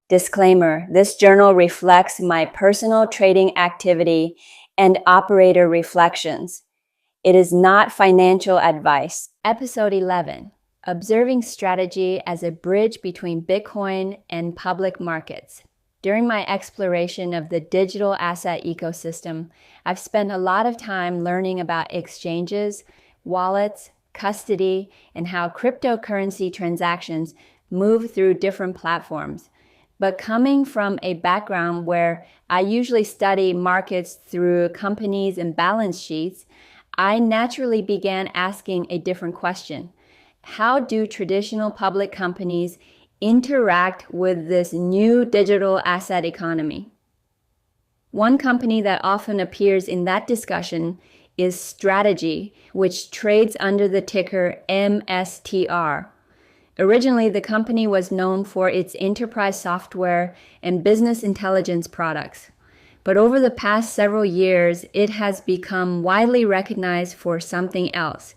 Disclaimer: this journal reflects my personal trading activity and operator reflections. It is not financial advice. Episode 11: Observing Strategy as a Bridge Between Bitcoin and Public Markets. During my exploration of the digital asset ecosystem, I've spent a lot of time learning about exchanges, wallets, custody, and how cryptocurrency transactions move through different platforms. But coming from a background where I usually study markets through companies and balance sheets, I naturally began asking a different question. How do traditional public companies interact with this new digital asset economy? One company that often appears in that discussion is Strategy, which trades under the ticker MSTR. Originally, the company was known for its enterprise software and business intelligence products. But over the past several years, it has become widely recognized for something else: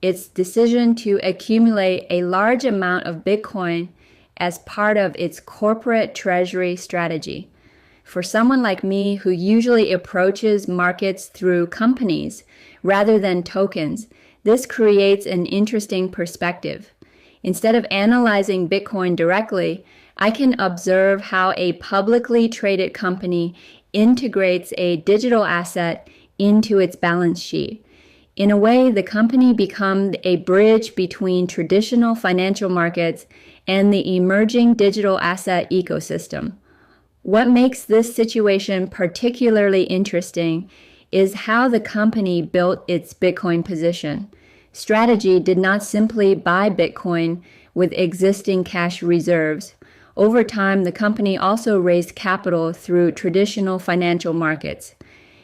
its decision to accumulate a large amount of Bitcoin as part of its corporate treasury strategy. For someone like me who usually approaches markets through companies rather than tokens, this creates an interesting perspective. Instead of analyzing Bitcoin directly, I can observe how a publicly traded company integrates a digital asset into its balance sheet. In a way, the company becomes a bridge between traditional financial markets and the emerging digital asset ecosystem. What makes this situation particularly interesting is how the company built its Bitcoin position. Strategy did not simply buy Bitcoin with existing cash reserves. Over time, the company also raised capital through traditional financial markets,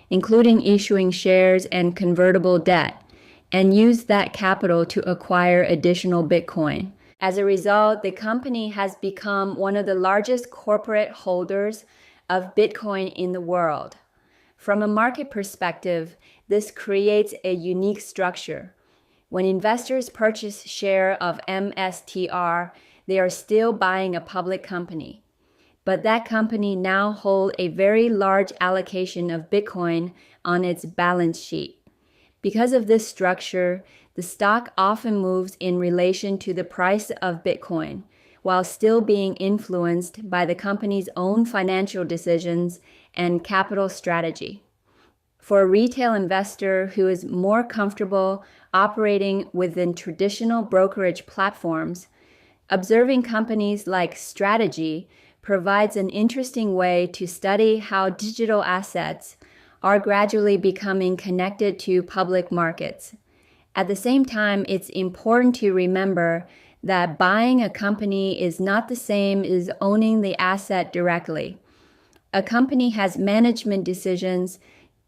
including issuing shares and convertible debt, and used that capital to acquire additional Bitcoin. As a result, the company has become one of the largest corporate holders of Bitcoin in the world. From a market perspective, this creates a unique structure. When investors purchase share of MSTR, they are still buying a public company. But that company now holds a very large allocation of Bitcoin on its balance sheet. Because of this structure, the stock often moves in relation to the price of Bitcoin, while still being influenced by the company's own financial decisions and capital strategy. For a retail investor who is more comfortable operating within traditional brokerage platforms, observing companies like Strategy provides an interesting way to study how digital assets are gradually becoming connected to public markets. At the same time, it's important to remember that buying a company is not the same as owning the asset directly. A company has management decisions,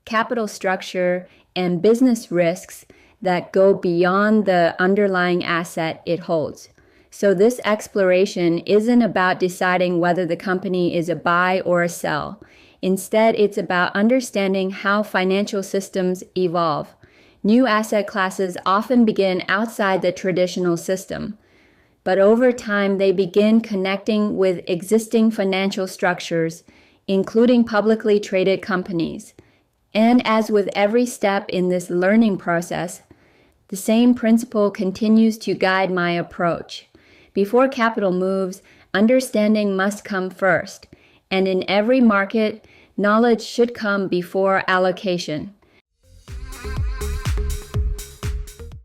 capital structure, and business risks that go beyond the underlying asset it holds. So this exploration isn't about deciding whether the company is a buy or a sell. Instead, it's about understanding how financial systems evolve. New asset classes often begin outside the traditional system, but over time they begin connecting with existing financial structures, including publicly traded companies. And as with every step in this learning process, the same principle continues to guide my approach. Before capital moves, understanding must come first, and in every market, knowledge should come before allocation.